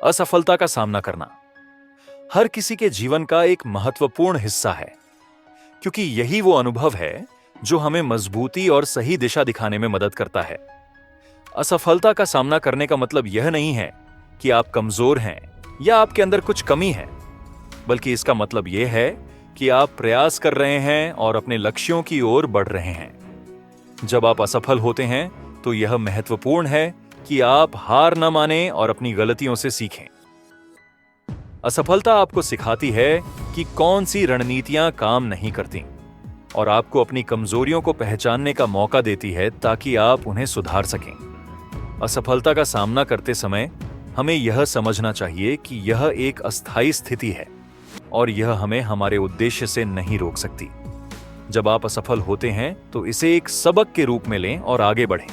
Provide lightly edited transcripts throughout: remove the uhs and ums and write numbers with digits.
असफलता का सामना करना हर किसी के जीवन का एक महत्वपूर्ण हिस्सा है, क्योंकि यही वो अनुभव है जो हमें मजबूती और सही दिशा दिखाने में मदद करता है। असफलता का सामना करने का मतलब यह नहीं है कि आप कमजोर हैं या आपके अंदर कुछ कमी है, बल्कि इसका मतलब यह है कि आप प्रयास कर रहे हैं और अपने लक्ष्यों की ओर बढ़ रहे हैं। जब आप असफल होते हैं तो यह महत्वपूर्ण है कि आप हार न मानें और अपनी गलतियों से सीखें। असफलता आपको सिखाती है कि कौन सी रणनीतियां काम नहीं करती और आपको अपनी कमजोरियों को पहचानने का मौका देती है ताकि आप उन्हें सुधार सकें। असफलता का सामना करते समय हमें यह समझना चाहिए कि यह एक अस्थायी स्थिति है और यह हमें हमारे उद्देश्य से नहीं रोक सकती। जब आप असफल होते हैं तो इसे एक सबक के रूप में लें और आगे बढ़ें।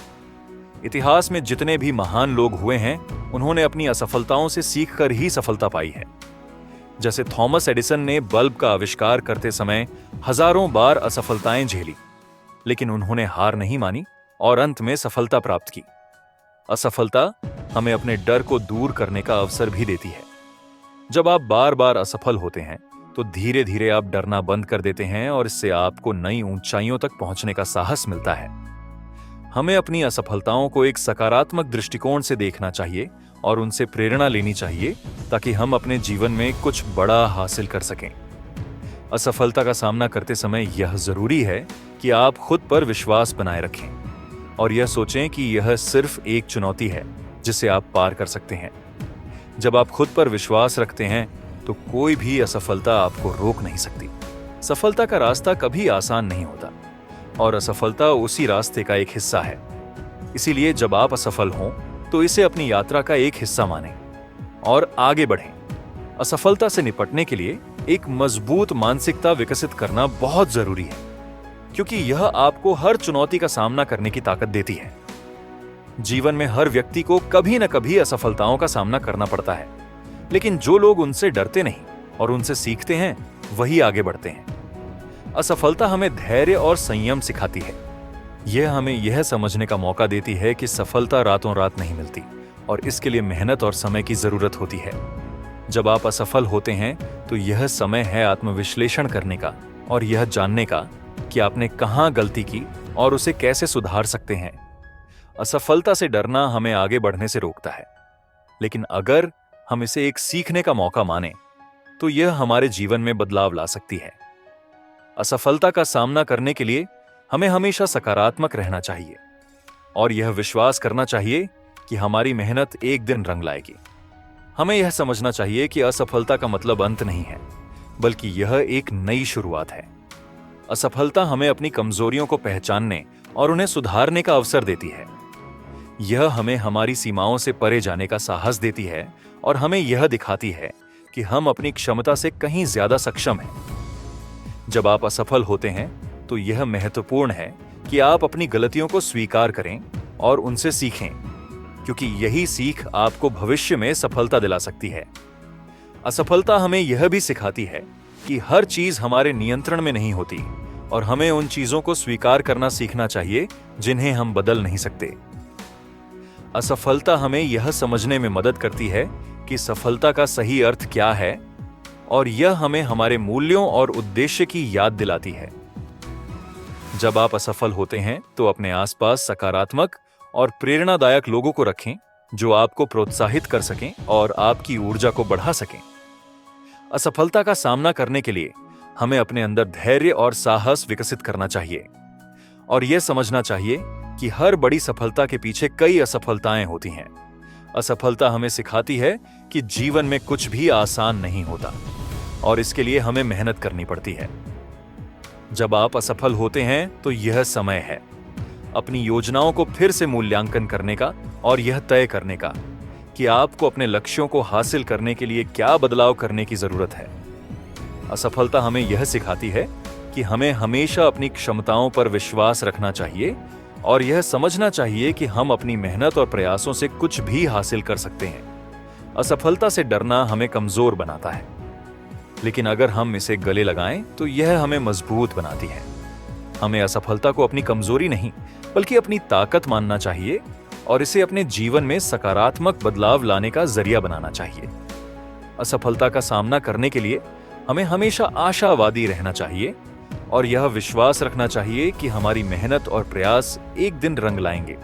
इतिहास में जितने भी महान लोग हुए हैं, उन्होंने अपनी असफलताओं से सीखकर ही सफलता पाई है। जैसे थॉमस एडिसन ने बल्ब का आविष्कार करते समय हजारों बार असफलताएं झेली, लेकिन उन्होंने हार नहीं मानी और अंत में सफलता प्राप्त की। असफलता हमें अपने डर को दूर करने का अवसर भी देती है। जब आप बार बार असफल होते हैं तो धीरे धीरे आप डरना बंद कर देते हैं और इससे आपको नई ऊंचाइयों तक पहुंचने का साहस मिलता है। हमें अपनी असफलताओं को एक सकारात्मक दृष्टिकोण से देखना चाहिए और उनसे प्रेरणा लेनी चाहिए ताकि हम अपने जीवन में कुछ बड़ा हासिल कर सकें। असफलता का सामना करते समय यह जरूरी है कि आप खुद पर विश्वास बनाए रखें और यह सोचें कि यह सिर्फ एक चुनौती है जिसे आप पार कर सकते हैं। जब आप खुद पर विश्वास रखते हैं तो कोई भी असफलता आपको रोक नहीं सकती। सफलता का रास्ता कभी आसान नहीं होता और असफलता उसी रास्ते का एक हिस्सा है। इसीलिए जब आप असफल हों तो इसे अपनी यात्रा का एक हिस्सा मानें और आगे बढ़ें। असफलता से निपटने के लिए एक मजबूत मानसिकता विकसित करना बहुत जरूरी है, क्योंकि यह आपको हर चुनौती का सामना करने की ताकत देती है। जीवन में हर व्यक्ति को कभी न कभी असफलताओं का सामना करना पड़ता है, लेकिन जो लोग उनसे डरते नहीं और उनसे सीखते हैं वही आगे बढ़ते हैं। असफलता हमें धैर्य और संयम सिखाती है। यह हमें यह समझने का मौका देती है कि सफलता रातों रात नहीं मिलती और इसके लिए मेहनत और समय की जरूरत होती है। जब आप असफल होते हैं तो यह समय है आत्मविश्लेषण करने का और यह जानने का कि आपने कहां गलती की और उसे कैसे सुधार सकते हैं। असफलता से डरना हमें आगे बढ़ने से रोकता है, लेकिन अगर हम इसे एक सीखने का मौका माने तो यह हमारे जीवन में बदलाव ला सकती है। असफलता का सामना करने के लिए हमें हमेशा सकारात्मक रहना चाहिए और यह विश्वास करना चाहिए कि हमारी मेहनत एक दिन रंग लाएगी। हमें यह समझना चाहिए कि असफलता का मतलब अंत नहीं है, बल्कि यह एक नई शुरुआत है। असफलता हमें अपनी कमजोरियों को पहचानने और उन्हें सुधारने का अवसर देती है। यह हमें हमारी सीमाओं से परे जाने का साहस देती है और हमें यह दिखाती है कि हम अपनी क्षमता से कहीं ज्यादा सक्षम हैं। जब आप असफल होते हैं तो यह महत्वपूर्ण है कि आप अपनी गलतियों को स्वीकार करें और उनसे सीखें, क्योंकि यही सीख आपको भविष्य में सफलता दिला सकती है। असफलता हमें यह भी सिखाती है कि हर चीज हमारे नियंत्रण में नहीं होती और हमें उन चीजों को स्वीकार करना सीखना चाहिए जिन्हें हम बदल नहीं सकते। असफलता हमें यह समझने में मदद करती है कि सफलता का सही अर्थ क्या है और यह हमें हमारे मूल्यों और उद्देश्य की याद दिलाती है। जब आप असफल होते हैं तो अपने आसपास सकारात्मक और प्रेरणादायक लोगों को रखें जो आपको प्रोत्साहित कर सकें और आपकी ऊर्जा को बढ़ा सकें। असफलता का सामना करने के लिए हमें अपने अंदर धैर्य और साहस विकसित करना चाहिए और यह समझना चाहिए कि हर बड़ी सफलता के पीछे कई असफलताएं होती हैं। असफलता हमें सिखाती है कि जीवन में कुछ भी आसान नहीं होता और इसके लिए हमें मेहनत करनी पड़ती है। जब आप असफल होते हैं तो यह समय है अपनी योजनाओं को फिर से मूल्यांकन करने का और यह तय करने का कि आपको अपने लक्ष्यों को हासिल करने के लिए क्या बदलाव करने की जरूरत है। असफलता हमें यह सिखाती है कि हमें हमेशा अपनी क्षमताओं पर विश्वास रखना चाहिए और यह समझना चाहिए कि हम अपनी मेहनत और प्रयासों से कुछ भी हासिल कर सकते हैं। असफलता से डरना हमें कमजोर बनाता है, लेकिन अगर हम इसे गले लगाएं तो यह हमें मजबूत बनाती है। हमें असफलता को अपनी कमजोरी नहीं बल्कि अपनी ताकत मानना चाहिए और इसे अपने जीवन में सकारात्मक बदलाव लाने का जरिया बनाना चाहिए। असफलता का सामना करने के लिए हमें हमेशा आशावादी रहना चाहिए और यह विश्वास रखना चाहिए कि हमारी मेहनत और प्रयास एक दिन रंग लाएंगे।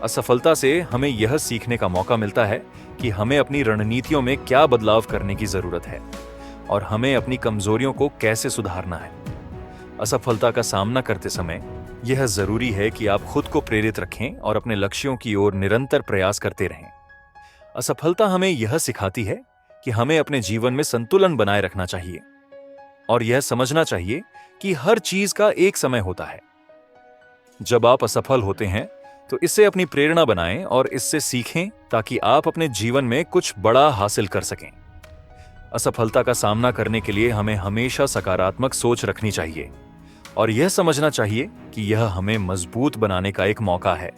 असफलता से हमें यह सीखने का मौका मिलता है कि हमें अपनी रणनीतियों में क्या बदलाव करने की जरूरत है और हमें अपनी कमजोरियों को कैसे सुधारना है। असफलता का सामना करते समय यह जरूरी है कि आप खुद को प्रेरित रखें और अपने लक्ष्यों की ओर निरंतर प्रयास करते रहें। असफलता हमें यह सिखाती है कि हमें अपने जीवन में संतुलन बनाए रखना चाहिए और यह समझना चाहिए कि हर चीज का एक समय होता है। जब आप असफल होते हैं तो इसे अपनी प्रेरणा बनाएं और इससे सीखें ताकि आप अपने जीवन में कुछ बड़ा हासिल कर सकें। असफलता का सामना करने के लिए हमें हमेशा सकारात्मक सोच रखनी चाहिए और यह समझना चाहिए कि यह हमें मजबूत बनाने का एक मौका है।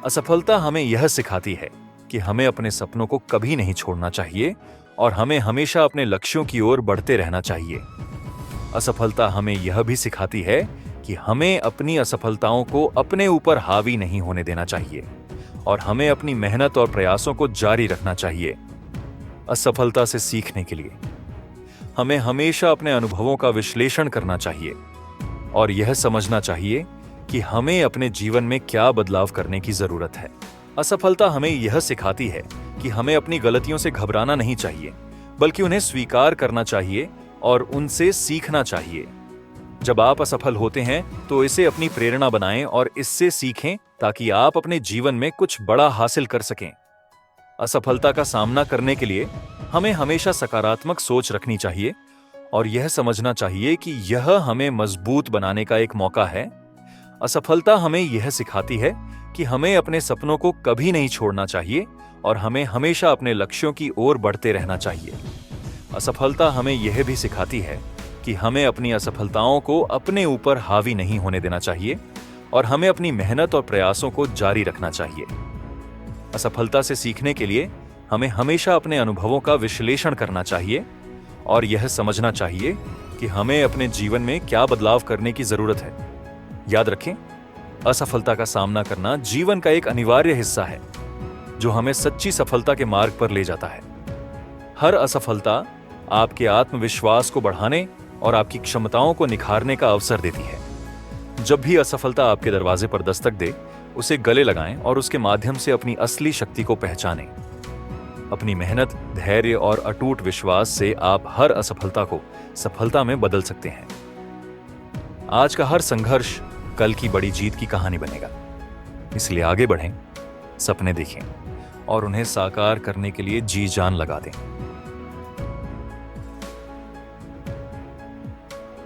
असफलता हमें यह सिखाती है कि हमें अपने सपनों को कभी नहीं छोड़ना चाहिए और हमें हमेशा अपने लक्ष्यों की ओर बढ़ते रहना चाहिए। असफलता हमें यह भी सिखाती है कि हमें अपनी असफलताओं को अपने ऊपर हावी नहीं होने देना चाहिए और हमें अपनी मेहनत और प्रयासों को जारी रखना चाहिए। असफलता से सीखने के लिए हमें हमेशा अपने अनुभवों का विश्लेषण करना चाहिए और यह समझना चाहिए कि हमें अपने जीवन में क्या बदलाव करने की जरूरत है। असफलता हमें यह सिखाती है कि हमें अपनी गलतियों से घबराना नहीं चाहिए, बल्कि उन्हें स्वीकार करना चाहिए और उनसे सीखना चाहिए। जब आप असफल होते हैं तो इसे अपनी प्रेरणा बनाएं और इससे सीखें ताकि आप अपने जीवन में कुछ बड़ा हासिल कर सकें। असफलता का सामना करने के लिए हमें हमेशा सकारात्मक सोच रखनी चाहिए और यह समझना चाहिए कि यह हमें मजबूत बनाने का एक मौका है। असफलता हमें यह सिखाती है कि हमें अपने सपनों को कभी नहीं छोड़ना चाहिए और हमें हमेशा अपने लक्ष्यों की ओर बढ़ते रहना चाहिए। असफलता हमें यह भी सिखाती है कि हमें अपनी असफलताओं को अपने ऊपर हावी नहीं होने देना चाहिए और हमें अपनी मेहनत और प्रयासों को जारी रखना चाहिए। असफलता से सीखने के लिए हमें हमेशा अपने अनुभवों का विश्लेषण करना चाहिए और यह समझना चाहिए कि हमें अपने जीवन में क्या बदलाव करने की जरूरत है। याद रखें, असफलता का सामना करना जीवन का एक अनिवार्य हिस्सा है जो हमें सच्ची सफलता के मार्ग पर ले जाता है। हर असफलता आपके आत्मविश्वास को बढ़ाने और आपकी क्षमताओं को निखारने का अवसर देती है। जब भी असफलता आपके दरवाजे पर दस्तक दे, उसे गले लगाएं और उसके माध्यम से अपनी असली शक्ति को पहचानें। अपनी मेहनत, धैर्य और अटूट विश्वास से आप हर असफलता को सफलता में बदल सकते हैं। आज का हर संघर्ष कल की बड़ी जीत की कहानी बनेगा। इसलिए आगे बढ़ें, सपने देखें और उन्हें साकार करने के लिए जी जान लगा दें।